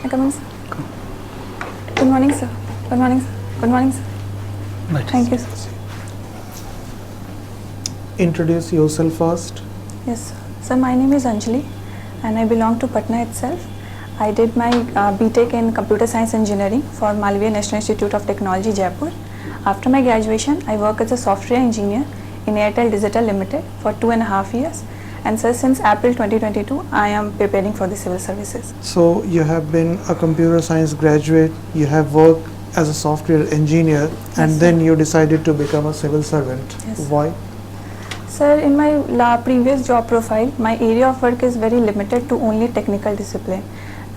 I come in, sir? Good morning, sir. Good morning, sir. Good morning, sir. Right. Thank you, sir. Introduce yourself first. Yes, sir. Sir, my name is Anjali and I belong to Patna itself. I did my BTech in Computer Science Engineering for Malviya National Institute of Technology, Jaipur. After my graduation, I work as a software engineer in Airtel Digital Limited for 2.5 years. And sir, since April 2022, I am preparing for the civil services. So you have been a computer science graduate, you have worked as a software engineer, and Yes, then sir. you decided to become a civil servant. Yes, sir. Why? Sir, in my previous job profile, my area of work is very limited to only technical discipline.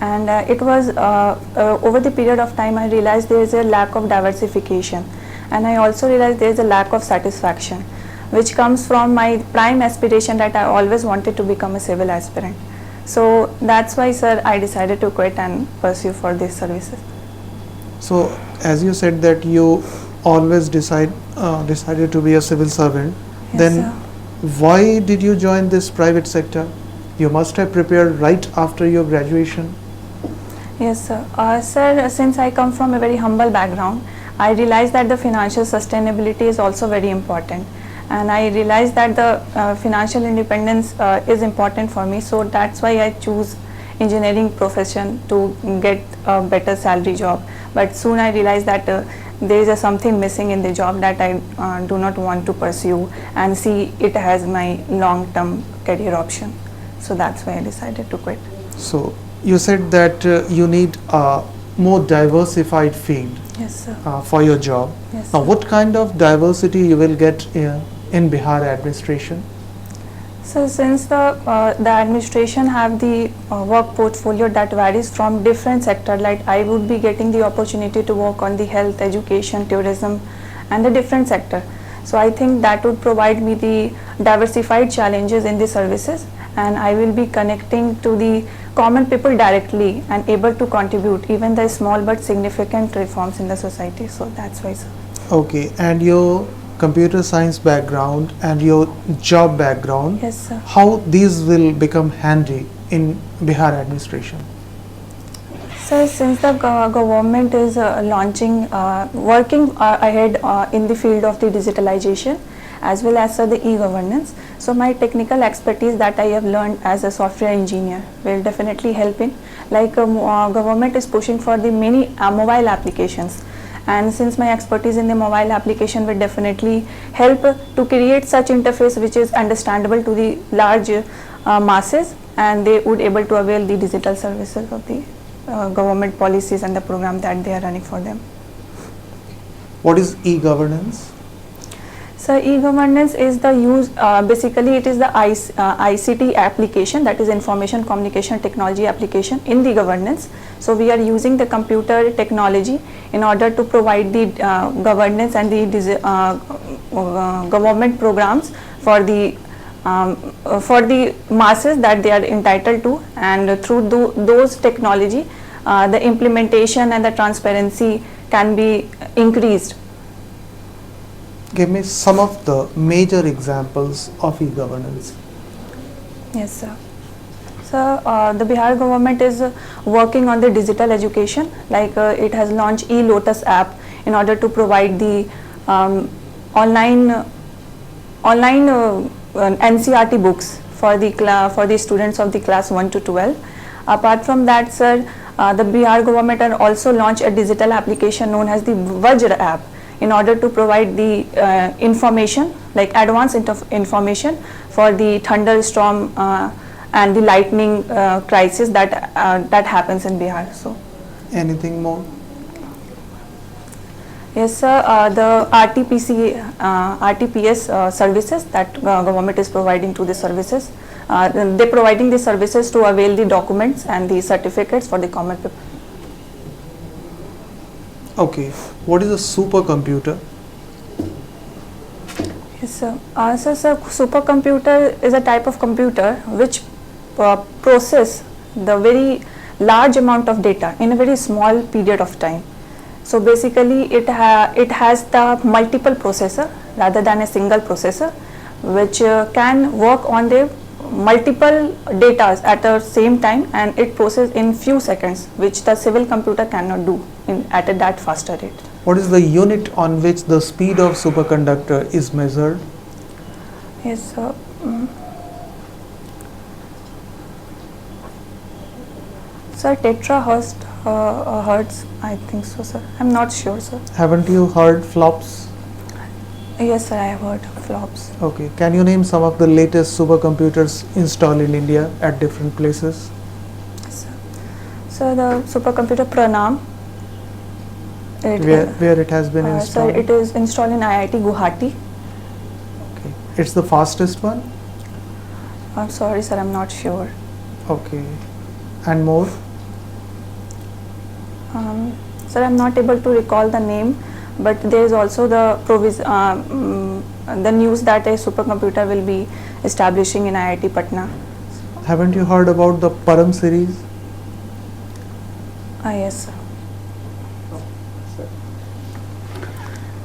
And it was over the period of time I realized there is a lack of diversification. And I also realized there is a lack of satisfaction, which comes from my prime aspiration that I always wanted to become a civil aspirant. So that's why, sir, I decided to quit and pursue for these services. So as you said that you always decided to be a civil servant, Yes, then sir. why did you join this private sector? You must have prepared right after your graduation. Yes, sir. Sir, since I come from a very humble background, I realized that the financial sustainability is also very important. And I realized that the financial independence is important for me. So that's why I choose engineering profession to get a better salary job. But soon I realized that there is something missing in the job that I do not want to pursue and see it as my long-term career option. So that's why I decided to quit. So you said that you need a more diversified field Yes, sir. for your job. Yes, Now sir. what kind of diversity you will get in Bihar administration? So since the administration have the work portfolio that varies from different sector, like I would be getting the opportunity to work on the health, education, tourism and the different sector. So I think that would provide me the diversified challenges in the services, and I will be connecting to the common people directly and able to contribute even the small but significant reforms in the society. So that's why, sir. Okay, and your computer science background and your job background, Yes, sir. how these will become handy in Bihar administration? So since the government is working ahead in the field of the digitalization as well as the e-governance, so my technical expertise that I have learned as a software engineer will definitely help in, like government is pushing for the many mobile applications, and since my expertise in the mobile application will definitely help to create such interface which is understandable to the large masses, and they would able to avail the digital services of the government policies and the program that they are running for them. What is e-governance? So e-governance is the use, basically it is the ICT application, that is information communication technology application in the governance. So we are using the computer technology in order to provide the governance and the government programs for the masses that they are entitled to, and through those technology the implementation and the transparency can be increased. Give me some of the major examples of e-governance. Yes, sir. So the Bihar government is working on the digital education, like it has launched e-Lotus app in order to provide the online NCERT books for the students of the class 1 to 12. Apart from that, sir, the Bihar government has also launched a digital application known as the Vajra app in order to provide the information, like advanced information for the thunderstorm and the lightning crisis that happens in Bihar. So, Anything more? yes, sir. The RTPS services that government is providing to the services, they providing the services to avail the documents and the certificates for the common people. Okay, what is a supercomputer? Yes, sir. So, supercomputer is a type of computer which process the very large amount of data in a very small period of time. So basically it has the multiple processor rather than a single processor, which can work on the multiple data at the same time, and it processes in few seconds, which the civil computer cannot do at that faster rate. What is the unit on which the speed of superconductor is measured? Yes, sir. Sir, tetrahertz, hertz, I think so, sir. I'm not sure, sir. Haven't you heard flops? Yes, sir, I have heard flops. Okay. Can you name some of the latest supercomputers installed in India at different places? Yes, sir. So the supercomputer Pranam. Where it has been Sir, installed? it is installed in IIT Guwahati. Okay. It's the fastest one? I'm sorry, sir, I'm not sure. Okay. And more? Sir, I'm not able to recall the name, but there is also the news that a supercomputer will be establishing in IIT Patna. Haven't you heard about the Param series? Yes, sir.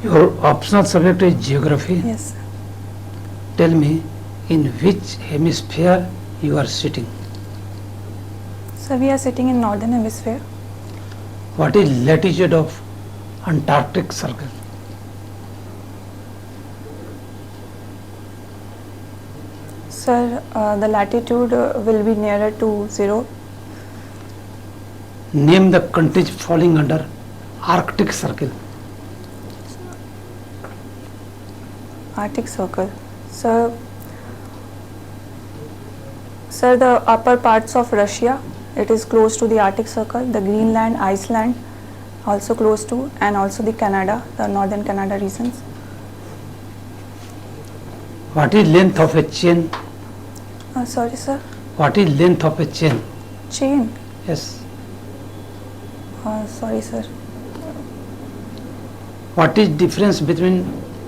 Your optional subject is geography. Yes, sir. Tell me, in which hemisphere you are sitting? So we are sitting in northern hemisphere. What is latitude of Antarctic Circle? Sir, the latitude will be nearer to 0. Name the countries falling under Arctic Circle. Arctic Circle. Sir, the upper parts of Russia, it is close to the Arctic Circle. The Greenland, Iceland, also close to, and also the Canada, the northern Canada regions. What is length of a chain? Sorry, sir. What is length of a chain? Chain. Yes. Sorry, sir. What is difference between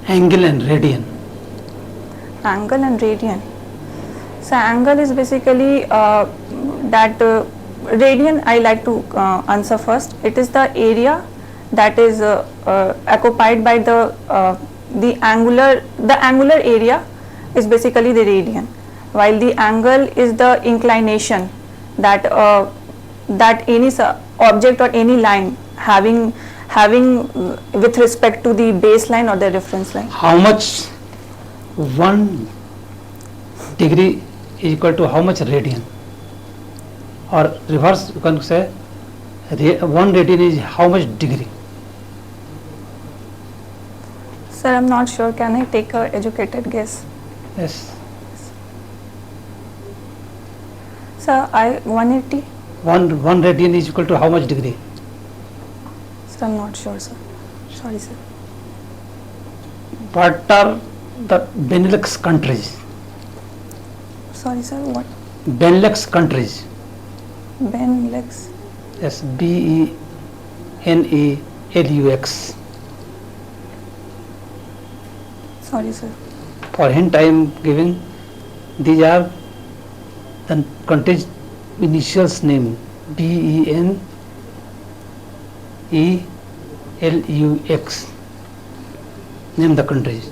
angle and radian? Angle and radian. So angle is basically radian I like to answer first. It is the area that is occupied by the angular area is basically the radian, while the angle is the inclination that any object or any line having with respect to the baseline or the reference line. How much 1 degree is equal to how much radian? Or reverse, you can say 1 radian is how much degree? Sir, I'm not sure. Can I take a educated guess? Yes. Sir, 180. 1 radian is equal to how much degree? Sir, I'm not sure, sir. Sorry, sir. What are the Benelux countries? Sorry, sir. What? Benelux countries. Benelux. Yes, Benelux. Sorry, sir. For hint I am giving, these are the countries' initials name, Benelux. Name the countries.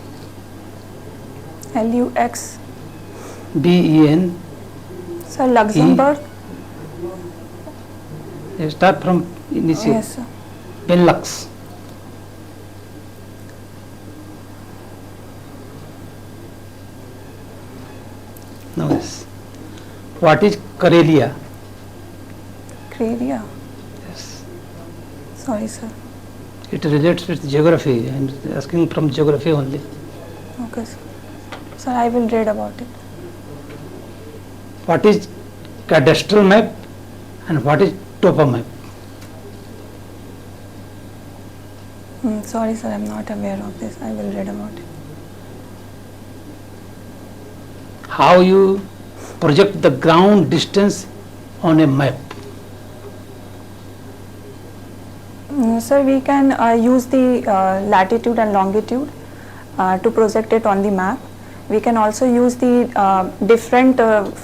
LUX. Ben. Sir, Luxembourg. Start from initial. Yes, sir. Benelux. Now this. What is Karelia? Korea. Yes. Sorry, sir. It relates with geography. I am asking from geography only. Okay, sir. Sir, I will read about it. What is cadastral map and what is topo map? Sorry, sir. I'm not aware of this. I will read about it. How you project the ground distance on a map? Sir, we can use the latitude and longitude to project it on the map. We can also use the different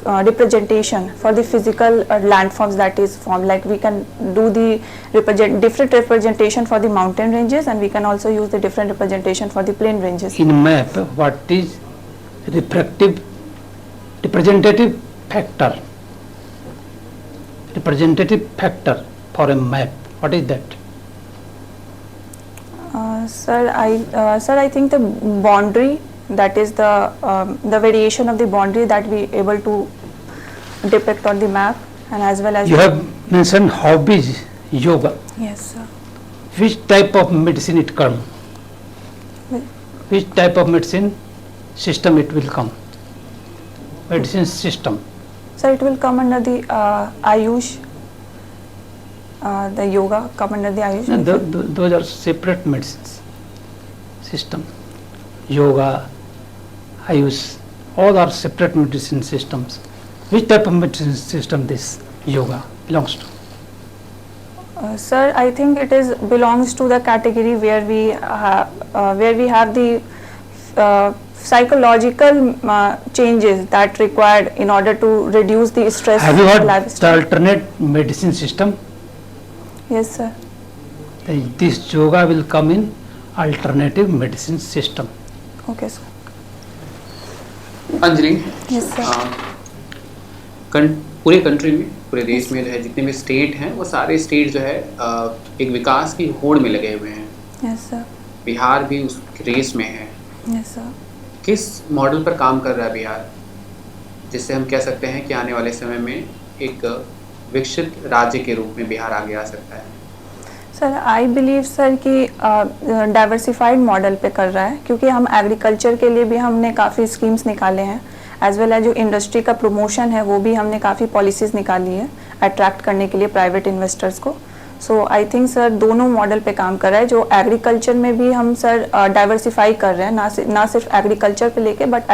representation for the physical landforms that is formed. Like we can do the different representation for the mountain ranges, and we can also use the different representation for the plain ranges. In map, what is refractive representative factor. Representative factor for a map. What is that? Sir, I think the boundary, that is the variation of the boundary that we able to depict on the map, and as well as You have mentioned hobbies, yoga. yes, sir. Which type of medicine it come? Well, Which type of medicine system it will come? Medicine system. Sir, it will come under the Ayush. The yoga come under the Ayush. And those are separate medicines system. Yoga, Ayush, all are separate medicine systems. Which type of medicine system this yoga belongs to? Sir, I think it is belongs to the category where we have the psychological changes that required in order to reduce the stress. Have you in heard the the lifestyle. alternate medicine system? Yes, sir. This yoga will come in alternative medicine system. Okay, sir. Anjali, Yes, sir. पूरे country में, पूरे देश में जो है जितने भी state हैं वो सारे स्टेट जो है एक विकास की होड़ में लगे हुए हैं। Yes, sir. बिहार भी उस रेस में है। Yes, sir. किस मॉडल पर काम कर रहा है बिहार, जिससे हम कह सकते हैं कि आने वाले समय में एक विकसित राज्य के रूप में बिहार आगे आ सकता है? सर, आई बिलीव सर कि डाइवर्सिफाइड मॉडल पे कर रहा है, क्योंकि हम एग्रीकल्चर के लिए भी हमने काफ़ी स्कीम्स निकाले हैं, एज वेल एज जो इंडस्ट्री का प्रमोशन है वो भी हमने काफ़ी पॉलिसीज़ निकाली है अट्रैक्ट करने के लिए प्राइवेट इन्वेस्टर्स को। सो आई थिंक सर दोनों मॉडल पे काम कर रहा है। जो एग्रीकल्चर में भी हम सर डाइवर्सिफाई कर रहे हैं, ना सिर्फ एग्रीकल्चर पे लेके, बट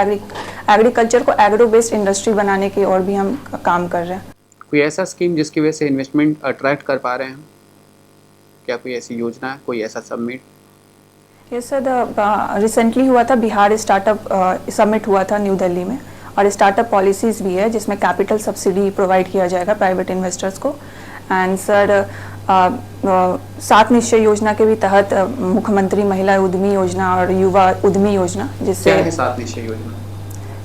एग्रीकल्चर को एग्रो बेस्ड इंडस्ट्री बनाने की और भी हम काम कर रहे हैं। कोई ऐसा स्कीम जिसकी वजह से इन्वेस्टमेंट अट्रैक्ट कर पा रहे हैं? क्या कोई ऐसी योजना है, कोई ऐसा सबमिट? यस सर, रिसेंटली हुआ था बिहार स्टार्टअप समिट हुआ था न्यू दिल्ली में, और स्टार्टअप पॉलिसीज़ भी है जिसमें कैपिटल सब्सिडी प्रोवाइड किया जाएगा प्राइवेट इन्वेस्टर्स को। एंड सर 7 निश्चय योजना के भी तहत मुख्यमंत्री महिला उद्यमी योजना और युवा उद्यमी योजना, जिससे क्या है 7 निश्चय योजना?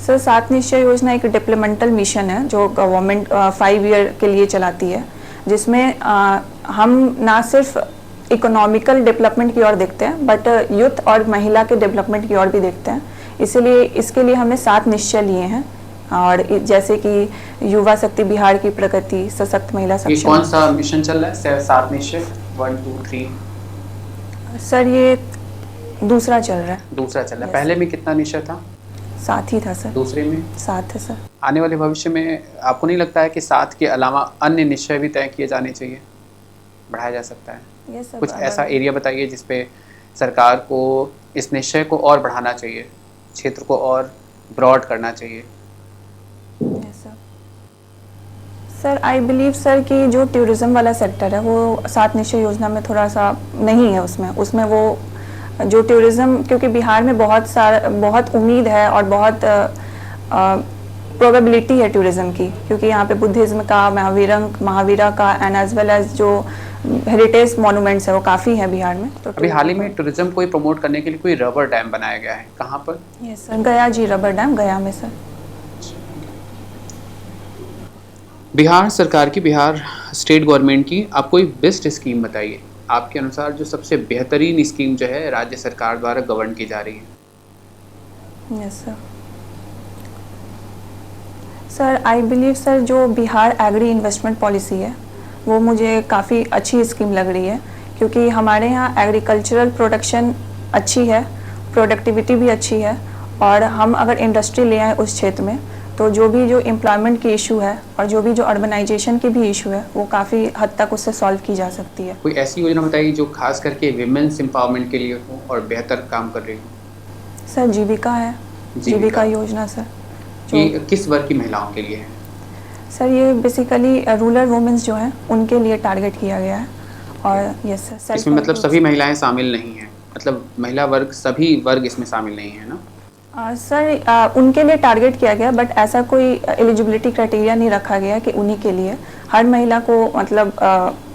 सर 7 निश्चय योजना एक डेवलपमेंटल मिशन है जो गवर्नमेंट 5 ईयर के लिए चलाती है, जिसमें हम ना सिर्फ इकोनॉमिकल डेवलपमेंट की ओर देखते हैं, बट यूथ और महिला के डेवलपमेंट की ओर भी देखते हैं। इसीलिए इसके लिए हमने 7 निश्चय लिए हैं, और जैसे कि युवा शक्ति, बिहार की प्रगति, सशक्त महिला ये सक्षम। कौन सा मिशन चल रहा है? 7 निश्चय 1 2 3? सर ये दूसरा चल रहा है। दूसरा चल रहा है। Yes. पहले में कितना निश्चय था? 7 ही था सर। दूसरे में 7 है सर। आने वाले भविष्य में आपको नहीं लगता है कि 7 के अलावा अन्य निश्चय भी तय किए जाने चाहिए, बढ़ाया जा सकता है? Yes sir. कुछ ऐसा एरिया बताइए जिसपे सरकार को इस निश्चय को और बढ़ाना चाहिए, क्षेत्र को और ब्रॉड करना चाहिए। Yes sir. Sir I believe sir कि जो टूरिज्म वाला सेक्टर है वो 7 निश्चय योजना में थोड़ा सा नहीं है। उसमें वो जो टूरिज्म, क्योंकि बिहार में बहुत उम्मीद है और बहुत प्रोबेबिलिटी है टूरिज्म की, क्योंकि यहाँ पे बुद्धिज्म का, महावीरा का, एंड एज वेल एज जो हेरिटेज मॉन्यूमेंट्स है वो काफ़ी है बिहार में। तो अभी हाल ही में टूरिज्म को प्रमोट करने के लिए कोई रबर डैम बनाया गया है, कहाँ पर? यस सर, गया जी रबर डैम, गया में सर। बिहार सरकार की, बिहार स्टेट गवर्नमेंट की आप कोई बेस्ट स्कीम बताइए, आपके अनुसार जो सबसे बेहतरीन स्कीम जो है राज्य सरकार द्वारा गवर्न की जा रही है। Yes sir. Sir I believe sir जो बिहार एग्री इन्वेस्टमेंट पॉलिसी है वो मुझे काफ़ी अच्छी स्कीम लग रही है, क्योंकि हमारे यहाँ एग्रीकल्चरल प्रोडक्शन अच्छी है, प्रोडक्टिविटी भी अच्छी है, और हम अगर इंडस्ट्री ले आए उस क्षेत्र में तो जो एम्प्लॉयमेंट की इशू है और जो अर्बनाइजेशन की भी इशू है वो काफ़ी हद तक उससे सॉल्व की जा सकती है। कोई ऐसी योजना बताइए जो खास करके विमेंस एम्पावरमेंट के लिए हो और बेहतर काम कर रही हो। सर जीविका है, जीविका योजना सर। ये किस वर्ग की महिलाओं के लिए है? सर ये बेसिकली रूरल वुमेन्स जो हैं उनके लिए टारगेट किया गया है, और यस सर। इसमें मतलब सभी महिलाएं शामिल नहीं हैं, मतलब महिला वर्ग, सभी वर्ग इसमें शामिल नहीं है ना? सर उनके लिए टारगेट किया गया, बट ऐसा कोई एलिजिबिलिटी क्राइटेरिया नहीं रखा गया कि उन्हीं के लिए। हर महिला को मतलब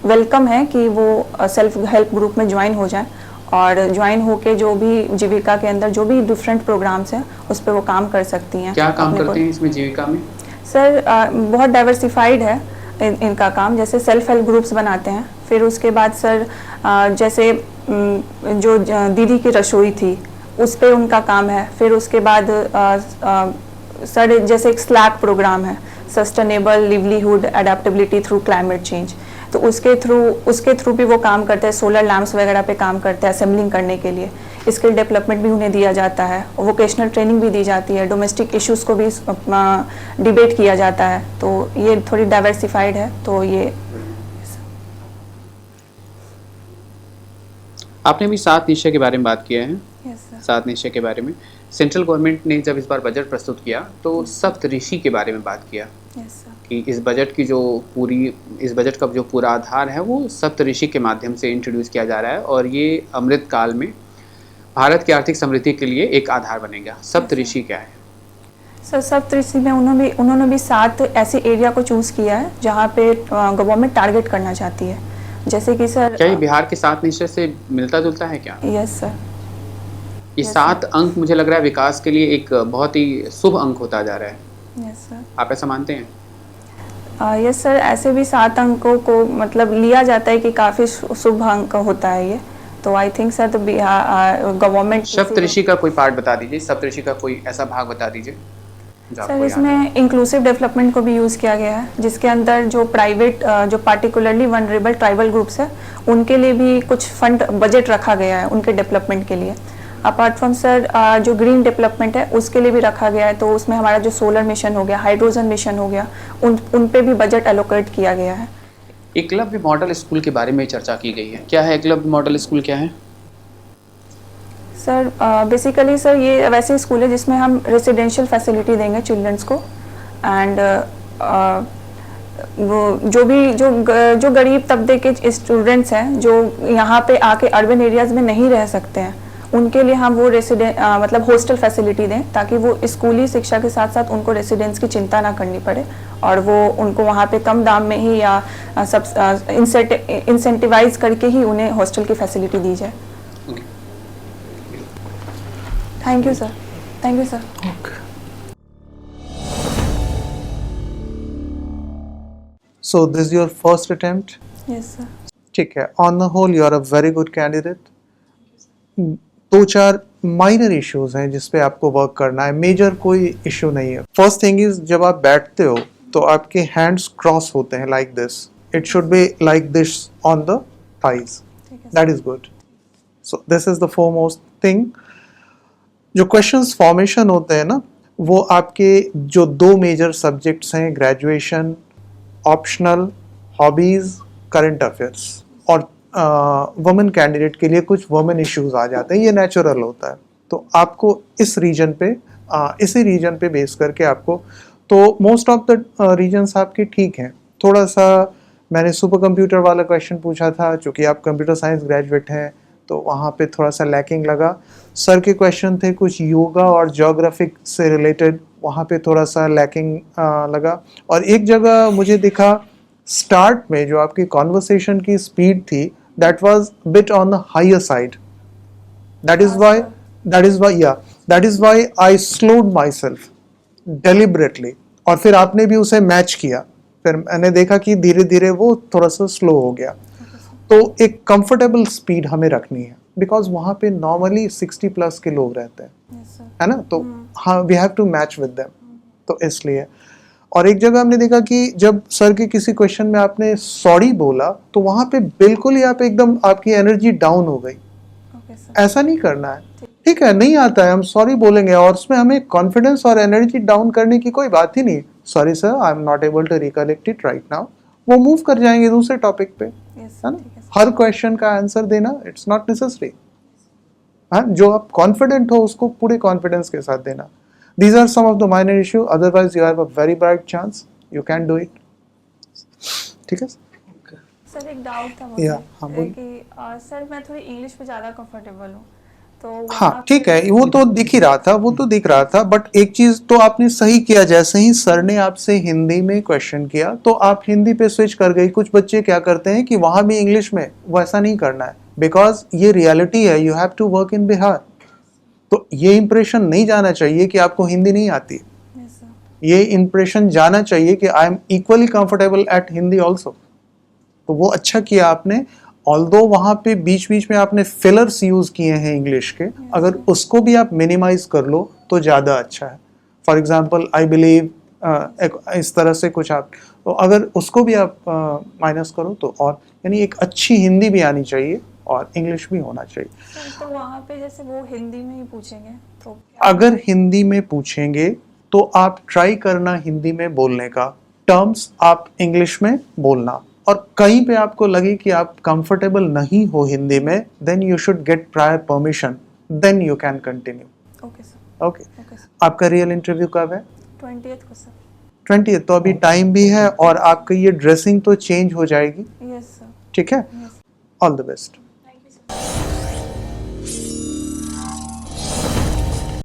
वेलकम है कि वो सेल्फ हेल्प ग्रुप में ज्वाइन हो जाए और ज्वाइन होके जो भी जीविका के अंदर जो भी डिफरेंट प्रोग्राम्स हैं उस पर वो काम कर सकती हैं। क्या काम अपने को- करते हैं इसमें जीविका में? सर बहुत डाइवर्सिफाइड है इनका काम। जैसे सेल्फ हेल्प ग्रुप्स बनाते हैं, फिर उसके बाद सर जैसे जो दीदी की रसोई थी उस पे उनका काम है। फिर उसके बाद सर जैसे एक स्लैक प्रोग्राम है, sustainable livelihood adaptability through climate change, तो उसके थ्रू भी वो काम करते हैं। सोलर लैम्प्स वगैरह पे काम करते हैं असेंबलिंग करने के लिए। स्किल डेवलपमेंट भी उन्हें दिया जाता है, वोकेशनल ट्रेनिंग भी दी जाती है, डोमेस्टिक इश्यूज़ को भी डिबेट किया जाता है। तो ये थोड़ी डाइवर्सिफाइड है। तो ये आपने भी 7 निश्चय के बारे में बात किया है। Yes sir. 7 निश्चय के बारे में सेंट्रल गवर्नमेंट ने जब इस बार बजट प्रस्तुत किया तो सप्तऋषि के बारे में बात किया यस सर। कि इस बजट का जो पूरा आधार है वो सप्तऋषि के माध्यम से इंट्रोड्यूस किया जा रहा है और ये अमृत काल में भारत की आर्थिक समृद्धि के लिए एक आधार बनेगा। सप्तऋषि क्या है? सर सप्तऋषि में उन्होंने भी 7 ऐसे एरिया को चूज़ किया है जहाँ पे गवर्नमेंट टारगेट करना चाहती है। जैसे कि सर क्या ये बिहार के 7 निश्चय से मिलता जुलता है क्या? Yes sir. ये 7 अंक मुझे लग रहा है विकास के लिए एक बहुत ही शुभ अंक होता जा रहा है। Yes sir. आप ऐसा मानते हैं? यस सर, ऐसे भी 7 अंकों को मतलब लिया जाता है कि काफ़ी शुभ अंक होता है ये। तो आई थिंक सर तो बिहार गवर्नमेंट सप्तऋषि का कोई पार्ट बता दीजिए, सप्तऋषि का कोई ऐसा भाग बता दीजिए जो आपको सर याद है। इसमें इंक्लूसिव डेवलपमेंट को भी यूज़ किया गया है, जिसके अंदर जो प्राइवेट जो पार्टिकुलरली वनरेबल ट्राइबल ग्रुप्स है उनके लिए भी कुछ फंड बजट रखा गया है उनके डेवलपमेंट के लिए। अपार्ट फ्रॉम सर जो ग्रीन डेवलपमेंट है उसके लिए भी रखा गया है। तो उसमें हमारा जो सोलर मिशन हो गया, हाइड्रोजन मिशन हो गया, उन पे भी बजट एलोकेट किया गया है। एकलव्य मॉडल स्कूल के बारे में चर्चा की गई है। क्या है एकलव्य मॉडल स्कूल, क्या है? सर बेसिकली सर ये वैसे स्कूल है जिसमें हम रेसिडेंशियल फैसिलिटी देंगे चिल्ड्रंस को। एंड वो जो गरीब तबके के स्टूडेंट्स हैं जो यहाँ पे आके अर्बन एरियाज़ में नहीं रह सकते हैं उनके लिए हम वो मतलब हॉस्टल फैसिलिटी दें ताकि वो स्कूली शिक्षा के साथ साथ उनको रेसिडेंस की चिंता ना करनी पड़े और वो उनको वहाँ पे कम दाम में ही या सब इंसेंटिवाइज करके ही उन्हें हॉस्टल की फैसिलिटी दी जाए। Okay. Thank you sir. Thank you sir. So this is your first attempt. Yes sir. ठीक है, on the whole you are a very good candidate. 2-4 minor issues हैं जिस पे आपको वर्क करना है, मेजर कोई इशू नहीं है। फर्स्ट थिंग इज जब आप बैठते हो तो आपके हैंड्स क्रॉस होते हैं like this, it should be like this on the thighs, ठीक है that is good. So this is the foremost thing. जो क्वेश्चंस फॉर्मेशन होते हैं ना वो आपके जो 2 मेजर सब्जेक्ट्स हैं, graduation, optional, hobbies, current affairs, और वुमेन कैंडिडेट के लिए कुछ वुमेन इश्यूज आ जाते हैं, ये नेचुरल होता है। तो आपको इस रीजन पे इसी रीजन पे बेस करके आपको, तो मोस्ट ऑफ द रीजन्स आपके ठीक हैं। थोड़ा सा मैंने सुपर कंप्यूटर वाला क्वेश्चन पूछा था, चूँकि आप कंप्यूटर साइंस ग्रेजुएट हैं तो वहाँ पे थोड़ा सा लैकिंग लगा। सर के क्वेश्चन थे कुछ योगा और ज्योग्राफिक से रिलेटेड, वहाँ पे थोड़ा सा लैकिंग लगा। और एक जगह मुझे दिखा स्टार्ट में जो आपकी कॉन्वर्सेशन की स्पीड थी that was bit on the higher side, that is why I slowed myself deliberately, और फिर आपने भी उसे मैच किया, फिर मैंने देखा कि धीरे धीरे वो थोड़ा सा स्लो हो गया। तो एक कंफर्टेबल स्पीड हमें रखनी है बिकॉज वहाँ पे नॉर्मली 60 प्लस के लोग रहते हैं, यस सर। है ना, तो हाँ we have to match with them, तो इसलिए। और एक जगह हमने देखा कि जब सर के किसी क्वेश्चन में आपने सॉरी बोला तो वहाँ पे बिल्कुल ही आप एकदम आपकी एनर्जी डाउन हो गई। Okay sir. ऐसा नहीं करना है, ठीक है, नहीं आता है हम सॉरी बोलेंगे और उसमें हमें कॉन्फिडेंस और एनर्जी डाउन करने की कोई बात ही नहीं। Sorry sir, I am not able to recollect it right now, वो मूव कर जाएंगे दूसरे टॉपिक पे, यस है ना। ठीक है सर। हर क्वेश्चन का आंसर देना इट्स नॉट नेसेसरी। हाँ, जो आप कॉन्फिडेंट हो उसको पूरे कॉन्फिडेंस के साथ देना। These are some of the minor issue, otherwise you have a very bright chance, you can do it. ठीक है सर एक डाउट था या, मुझे हाँ, बोलिए। कि सर मैं थोड़ी इंग्लिश में ज़्यादा कंफर्टेबल हूँ तो हाँ वहाँ ठीक पे- है, वो तो दिख ही रहा था, वो तो दिख रहा था, बट एक चीज तो आपने सही किया, जैसे ही सर ने आपसे हिंदी में क्वेश्चन किया तो आप हिंदी पे स्विच कर गई। कुछ बच्चे क्या करते हैं कि वहां भी इंग्लिश में, वैसा नहीं करना है। बिकॉज ये रियलिटी है, you have to work in Bihar. तो ये इंप्रेशन नहीं जाना चाहिए कि आपको हिंदी नहीं आती, Yes, sir. ये इंप्रेशन जाना चाहिए कि I am equally comfortable at Hindi also. तो वो अच्छा किया आपने, ऑल्दो वहाँ पे बीच बीच में आपने फिलर्स यूज किए हैं इंग्लिश के, अगर उसको भी आप मिनिमाइज कर लो तो ज़्यादा अच्छा है। फॉर एग्जाम्पल आई बिलीव, इस तरह से कुछ आप, तो अगर उसको भी आप माइनस करो तो, और यानी एक अच्छी हिंदी भी आनी चाहिए और इंग्लिश भी होना चाहिए। तो वहाँ पे जैसे वो हिंदी में ही पूछेंगे तो अगर हिंदी में पूछेंगे तो आप ट्राई करना हिंदी में बोलने का, टर्म्स आप इंग्लिश में बोलना, और कहीं पे आपको लगे कि आप कंफर्टेबल नहीं हो हिंदी में, then you should get prior permission, then you can continue. Okay sir, okay, okay sir. आपका रियल इंटरव्यू कब है? 20th को सर। 20th, तो अभी टाइम भी है, और आपकी ये ड्रेसिंग तो चेंज हो जाएगी, यस सर। ठीक है? Yes. All the best. Thank you sir.